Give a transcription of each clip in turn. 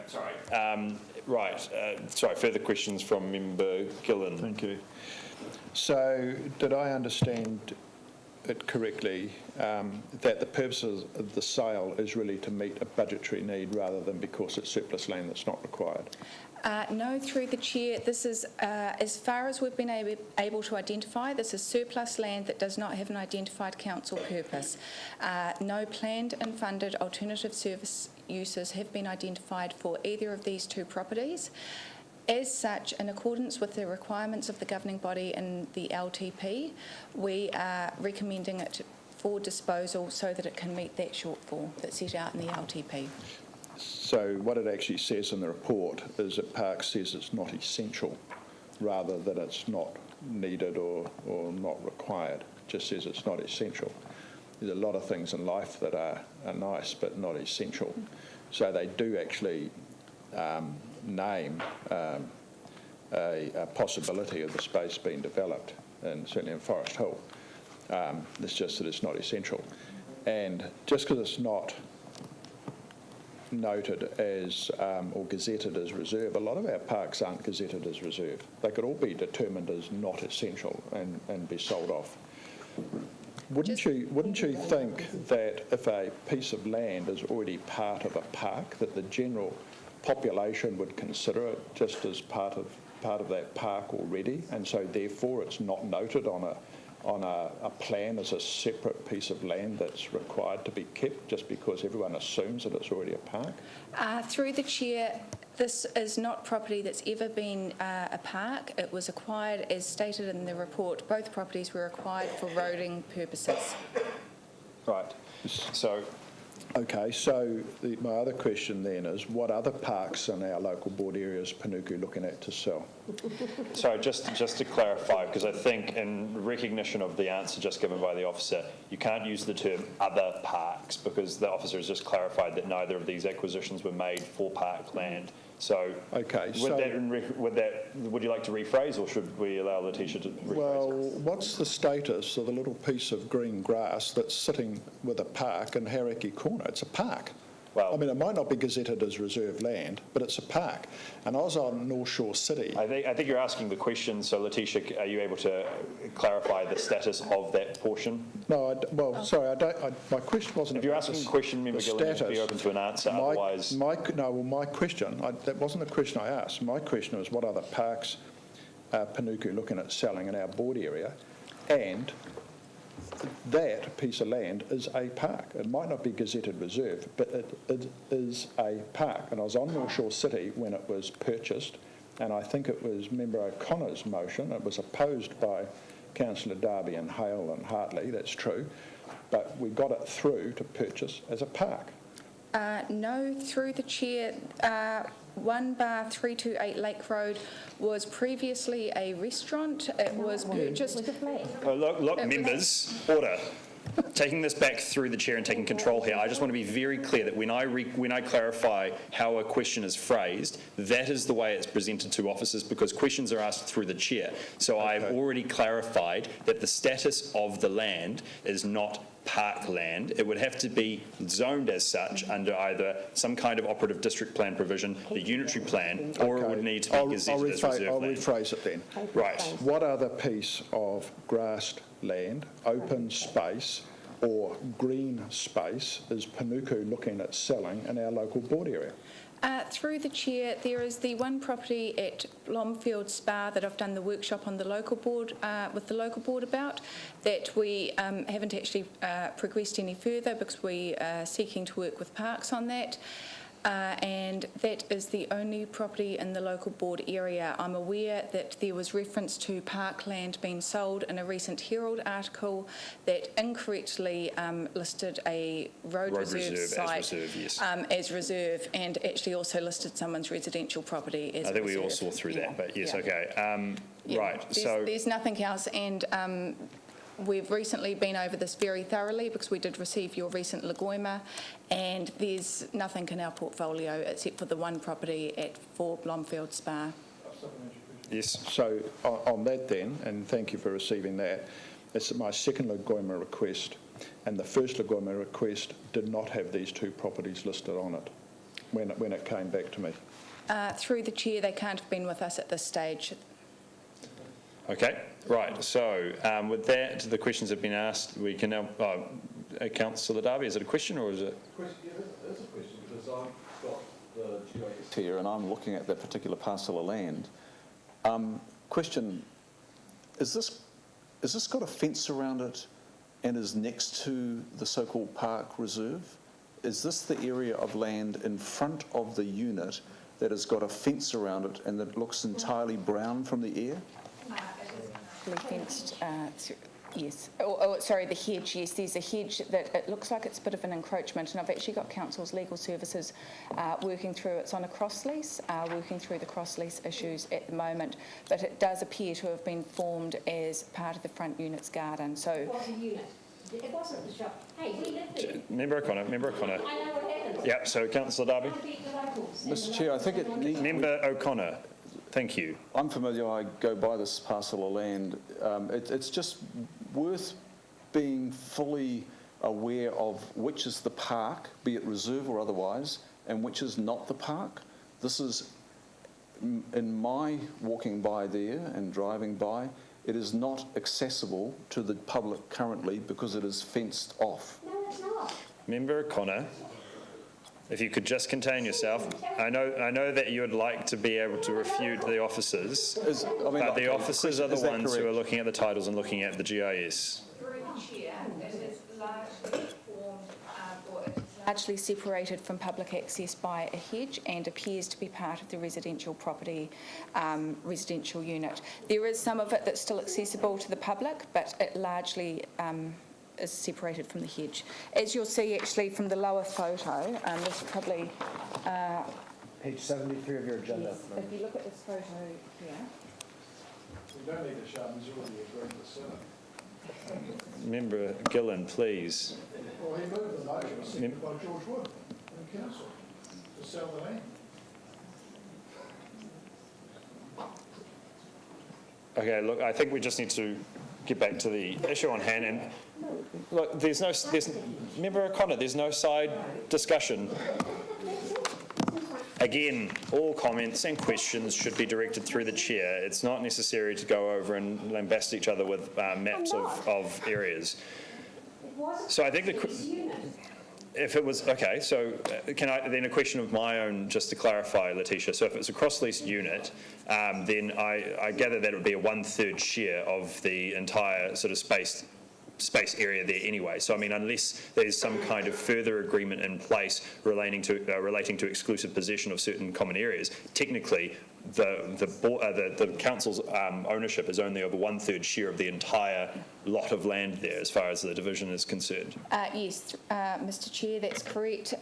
sorry. Sorry, further questions from Member Gillen. Thank you. So, did I understand it correctly that the purpose of the sale is really to meet a budgetary need rather than because it's surplus land that's not required? No, through the Chair, this is, as far as we've been able to identify, this is surplus land that does not have an identified council purpose. No planned and funded alternative service uses have been identified for either of these two properties. As such, in accordance with the requirements of the governing body and the LTP, we are recommending it for disposal so that it can meet that shortfall that's set out in the LTP. So what it actually says in the report is that Parks says it's not essential rather than it's not needed or not required. It just says it's not essential. There's a lot of things in life that are nice but not essential. So they do actually name a possibility of the space being developed, and certainly in Forest Hill. It's just that it's not essential. And just because it's not noted as or gazetted as reserve, a lot of our parks aren't gazetted as reserve. They could all be determined as not essential and be sold off. Wouldn't you think that if a piece of land is already part of a park, that the general population would consider it just as part of that park already, and so therefore it's not noted on a plan as a separate piece of land that's required to be kept just because everyone assumes that it's already a park? Through the Chair, this is not property that's ever been a park. It was acquired, as stated in the report, both properties were acquired for roading purposes. Right. So, okay, so my other question then is, what other parks in our local board area is Panuku looking at to sell? so just to clarify, because I think in recognition of the answer just given by the officer, you can't use the term other parks because the officer has just clarified that neither of these acquisitions were made for park land. So, okay, would you like to rephrase, or should we allow Letitia to rephrase? Well, what's the status of the little piece of green grass that's sitting with a park in Hauraki Corner? It's a park. Well, I mean, it might not be gazetted as reserve land, but it's a park. And I was on North Shore City. I think you're asking the question, so Letitia, are you able to clarify the status of that portion? No, sorry, my question wasn't. If you're asking a question, Member Gillen, be open to an answer. Otherwise, my question, that wasn't the question I asked. My question was, what other parks are Panuku looking at selling in our board area? And that piece of land is a park. It might not be gazetted reserve, but it is a park. And I was on North Shore City when it was purchased, and I think it was Member O'Connor's motion. It was opposed by Councillor Darby and Hale and Hartley, that's true, but we got it through to purchase as a park. No, through the Chair, 1/328 Lake Road was previously a restaurant. It was purchased. Look, members, order. Taking this back through the Chair and taking control here, I just want to be very clear that when I clarify how a question is phrased, that is the way it's presented to officers, because questions are asked through the Chair. So okay. I've already clarified that the status of the land is not parkland. It would have to be zoned as such under either some kind of operative district plan provision, the unitary plan, or it would need to be gazetted as reserve land. I'll rephrase it then. Right. What other piece of grassed land, open space or green space is Panuku looking at selling in our local board area? Through the Chair, there is the one property at Blomfield Spa that I've done the workshop on the local board with the local board about, that we haven't actually progressed any further because we are seeking to work with Parks on that. And that is the only property in the local board area. I'm aware that there was reference to parkland being sold in a recent Herald article that incorrectly listed a road reserve site as reserve, and actually also listed someone's residential property as I think reserve. We all saw through that, but yes, okay. Right, so there's nothing else, and we've recently been over this very thoroughly because we did receive your recent Lagoima, and there's nothing in our portfolio except for the one property at 4 Blomfield Spa. Yes. So on that then, and thank you for receiving that, it's my second Lagoima request, and the first Lagoima request did not have these two properties listed on it. when it came back to me? Through the chair, they can't have been with us at this stage. Okay, right. So with that, the questions have been asked. We can now, Councillor Darby, is it a question or is it? Yeah, it is a question because I've got the GIS here and I'm looking at that particular parcel of land. Question, is this got a fence around it and is next to the so-called park reserve? Is this the area of land in front of the unit that has got a fence around it and that looks entirely brown from the air? Fenced, yes. Sorry, the hedge, yes, there's a hedge that it looks like it's a bit of an encroachment, and I've actually got Council's Legal Services working through, it's on a cross-lease, working through the cross-lease issues at the moment, but it does appear to have been formed as part of the front unit's garden, so... It was a unit. It wasn't the shop. Hey, we lived there. Member O'Connor. I know what happened. Yeah, so Councillor Darby. I beat the locals. Mr Chair, I think it needs... Member O'Connor, thank you. I'm familiar, I go by this parcel of land. It's just worth being fully aware of which is the park, be it reserve or otherwise, and which is not the park. This is, in my walking by there and driving by, it is not accessible to the public currently because it is fenced off. No, it's not. Member O'Connor, if you could just contain yourself. I know that you would like to be able to refute the officers, but the officers are the ones who are looking at the titles and looking at the GIS. Through the chair, it is largely formed, or it's largely separated from public access by a hedge and appears to be part of the residential property, residential unit. There is some of it that's still accessible to the public, but it largely is separated from the hedge. As you'll see actually from the lower photo, this is probably... Page 73 of your agenda. Yes, if you look at this photo here. We don't need to show majority agreement to sell. Member Gillen, please. Well, he moved the motion seconded by George Wood in council to sell the land. Okay, look, I think we just need to get back to the issue on hand. And look, Member O'Connor, there's no side discussion. Again, all comments and questions should be directed through the chair. It's not necessary to go over and lambast each other with maps of areas. So I think if it was, okay, so can I, then a question of my own just to clarify, Letitia. So if it's a cross-leased unit, then I gather that it would be a 1/3 share of the entire sort of space area there anyway. So I mean, unless there's some kind of further agreement in place relating to exclusive possession of certain common areas, technically the council's ownership is only over 1/3 share of the entire lot of land there as far as the division is concerned. Yes, Mr Chair, that's correct.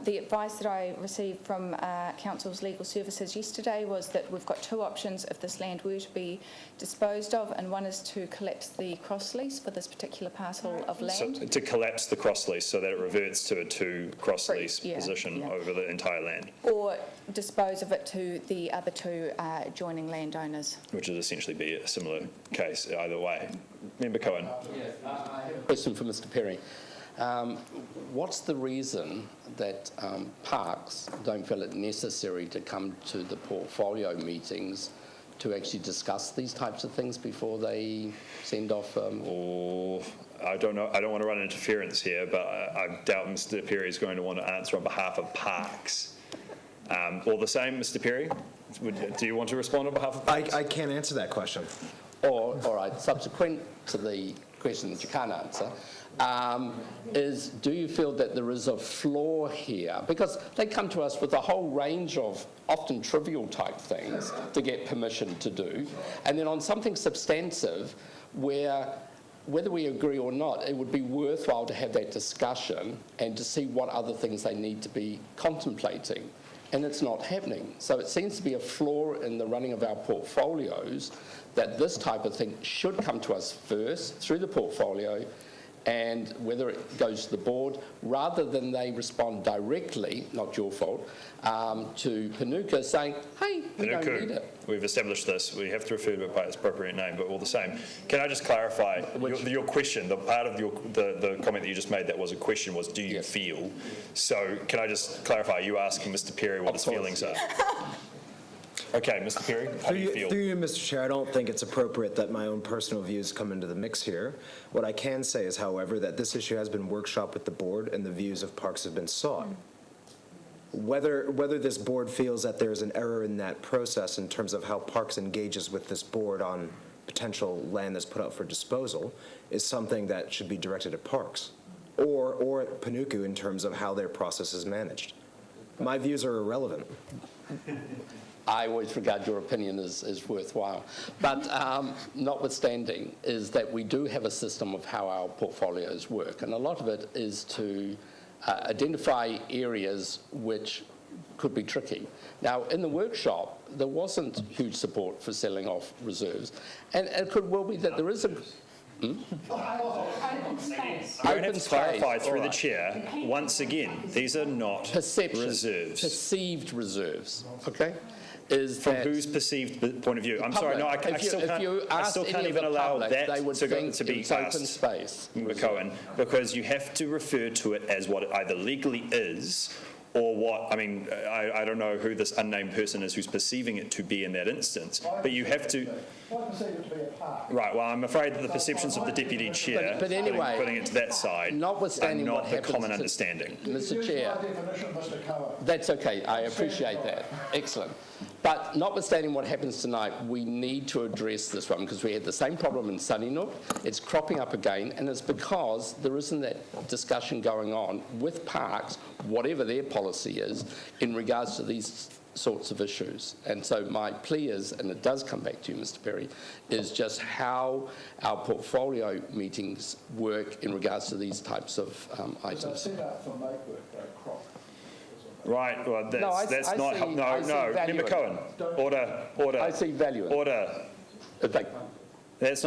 The advice that I received from Council's Legal Services yesterday was that we've got two options if this land were to be disposed of, and one is to collapse the cross-lease for this particular parcel of land. So to collapse the cross-lease so that it reverts to a two cross-lease position over the entire land. Or dispose of it to the other two adjoining landowners. Which would essentially be a similar case either way. Member Cohen. I have a question for Mr Perry. What's the reason that parks don't feel it necessary to come to the portfolio meetings to actually discuss these types of things before they send off? I don't know. I don't want to run interference here, but I doubt Mr Perry is going to want to answer on behalf of parks. All the same, Mr Perry, do you want to respond on behalf of parks? I can't answer that question. Or, all right, subsequent to the question that you can't answer, is do you feel that there is a flaw here? Because they come to us with a whole range of often trivial type things to get permission to do, and then on something substantive where whether we agree or not, it would be worthwhile to have that discussion and to see what other things they need to be contemplating. And it's not happening. So it seems to be a flaw in the running of our portfolios that this type of thing should come to us first through the portfolio, and whether it goes to the board, rather than they respond directly, not your fault, to Panuka saying, hey, we don't need Panuku, it. we've established this. We have to refer to it by its appropriate name, but all the same. Can I just clarify your question? The part of the comment that you just made that was a question was, do you Yes. feel? So can I just clarify? Are you asking Mr. Perry what his feelings are? Okay, Mr. Perry, how do you feel? Through you, Mr. Chair, I don't think it's appropriate that my own personal views come into the mix here. What I can say is, however, that this issue has been workshopped with the board and the views of Parks have been sought. Whether this board feels that there's an error in that process in terms of how Parks engages with this board on potential land that's put up for disposal is something that should be directed at Parks or at Panuku in terms of how their process is managed. My views are irrelevant. I always regard your opinion as worthwhile. But notwithstanding is that we do have a system of how our portfolios work, and a lot of it is to identify areas which could be tricky. Now, in the workshop, there wasn't huge support for selling off reserves, and it could well be that there is a... Open space. You're going to have Open to clarify space, through all the right. chair, once again, these are not Perception, reserves. perceived reserves, okay? Is From that whose perceived point of view? I'm sorry, no, I public. still If can't, you I asked still any can't of even the allow public, that they would to think be it's open asked, space. Member Cohen, because you have to refer to it as what it either legally is or what, I mean, I don't know who this unnamed person is who's perceiving it to be in that instance, but you have to... I perceive it to be a park. Right, well, I'm afraid that the perceptions of the Deputy Chair, But anyway, putting it to that side, are notwithstanding not what the happens common to- understanding. Mr. Chair, definition, Mr. Cohen. that's okay, I appreciate that, excellent. But notwithstanding what happens tonight, we need to address this one because we had the same problem in Sunnyside. It's cropping up again, and it's because there isn't that discussion going on with Parks, whatever their policy is, in regards to these sorts of issues. And so my plea is, and it does come back to you, Mr. Perry, is just how our portfolio meetings work in regards to these types of items. Set up for make work, crop. Right, well, No, I that's not, see- no, I see no, value Member in Cohen, order, I see value in it. order. In fact, That's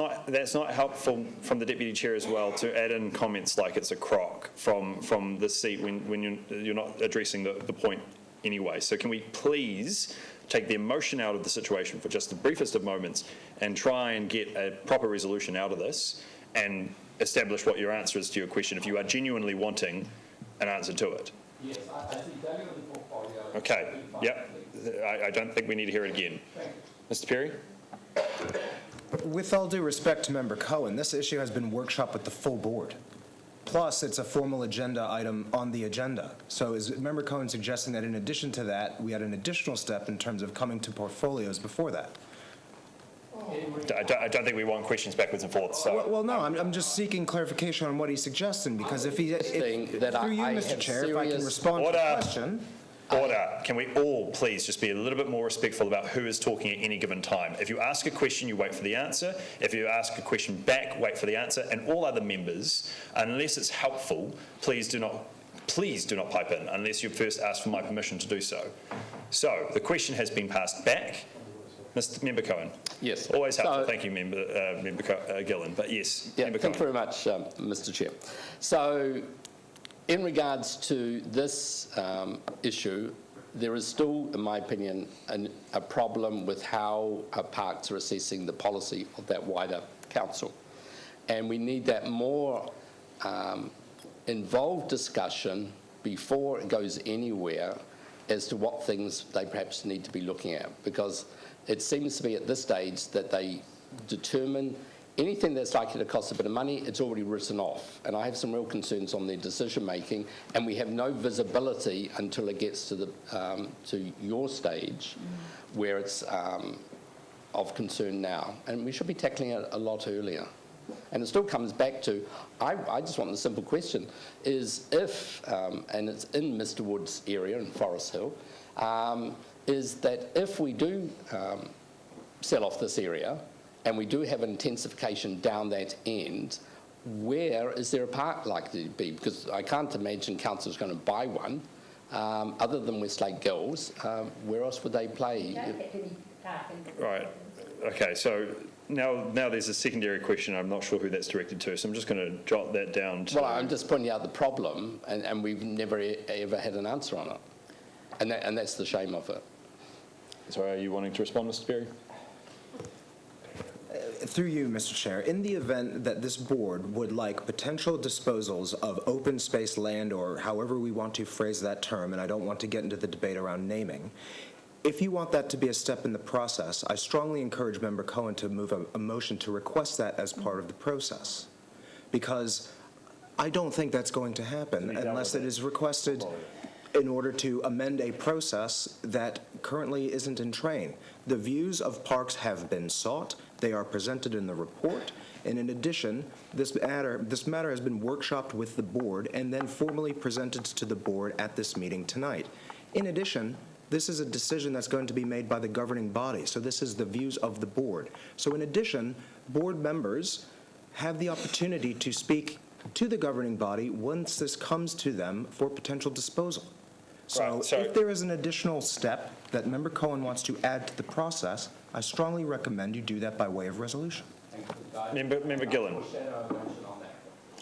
not helpful from the Deputy Chair as well to add in comments like it's a crock from the seat when you're not addressing the point anyway. So can we please take the emotion out of the situation for just the briefest of moments and try and get a proper resolution out of this and establish what your answer is to your question if you are genuinely wanting an answer to it. yes, I see value in the portfolio. Okay, yep. I don't think we need to hear it again. Mr. Perry? With all due respect to Member Cohen, this issue has been workshopped with the full board. Plus, it's a formal agenda item on the agenda. So is Member Cohen suggesting that in addition to that, we had an additional step in terms of coming to portfolios before that? I don't think we want questions backwards and forwards, so. Well, no, I'm just seeking clarification on what he's suggesting, because if he, Saying that through you, I Mr. have Chair, if I can serious- respond to the Order. question. Order. Can we all please just be a little bit more respectful about who is talking at any given time? If you ask a question, you wait for the answer. If you ask a question back, wait for the answer. And all other members, unless it's helpful, please do not pipe in unless you first ask for my permission to do so. So the question has been passed back. Member Cohen. Yes. Always helpful. So- Thank you, Member Gillen. But yes, Yeah, Member thank you Cohen. very much, Mr. Chair. So, in regards to this issue, there is still, in my opinion, a problem with how parks are assessing the policy of that wider council. And we need that more involved discussion before it goes anywhere as to what things they perhaps need to be looking at. Because it seems to be at this stage that they determine anything that's likely to cost a bit of money, it's already written off. And I have some real concerns on their decision-making, and we have no visibility until it gets to your stage where it's of concern now. And we should be tackling it a lot earlier. And it still comes back to, I just want the simple question, is if, and it's in Mr. Wood's area in Forest Hill, is that if we do sell off this area, and we do have intensification down that end, where is there a park likely to be? Because I can't imagine council's going to buy one, other than Westlake Girls. Where else would they play? Don't have any parking. Right. Okay, so now there's a secondary question. I'm not sure who that's directed to, so I'm just going to jot that down. Well, I'm just pointing out the problem, and we've never ever had an answer on it. And that's the shame of it. Sorry, are you wanting to respond, Mr. Berry? Through you, Mr. Chair, in the event that this board would like potential disposals of open space land, or however we want to phrase that term, and I don't want to get into the debate around naming, if you want that to be a step in the process, I strongly encourage Member Cohen to move a motion to request that as part of the process, because I don't think that's going to happen unless it is requested in order to amend a process that currently isn't in train. The views of parks have been sought. They are presented in the report. And in addition, this matter has been workshopped with the board and then formally presented to the board at this meeting tonight. In addition, this is a decision that's going to be made by the governing body. So this is the views of the board. So in addition, board members have the opportunity to speak to the governing body once this comes to them for potential disposal. So if there is an additional step that Member Cohen wants to add to the process, I strongly recommend you do that by way of resolution. Member Gillen.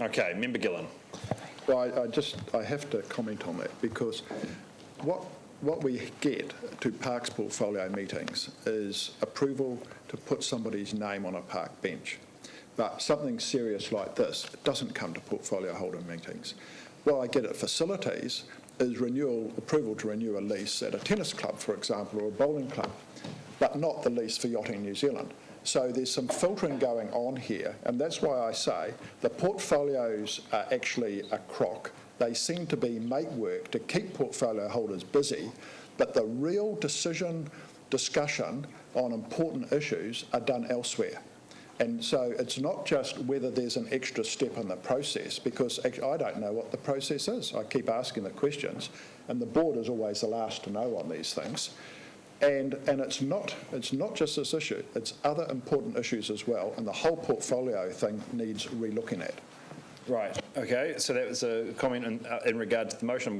Okay, Member Gillen. Well, I have to comment on that, because what we get to Parks portfolio meetings is approval to put somebody's name on a park bench. But something serious like this doesn't come to portfolio holder meetings. What I get at facilities is approval to renew a lease at a tennis club, for example, or a bowling club, but not the lease for Yachting New Zealand. So there's some filtering going on here, and that's why I say the portfolios are actually a crock. They seem to be make work to keep portfolio holders busy, but the real discussion on important issues are done elsewhere. And so it's not just whether there's an extra step in the process, because I don't know what the process is. I keep asking the questions, and the board is always the last to know on these things. And it's not just this issue, it's other important issues as well, and the whole portfolio thing needs re-looking at. Right, okay, so that was a comment in regard to the motion. I'm going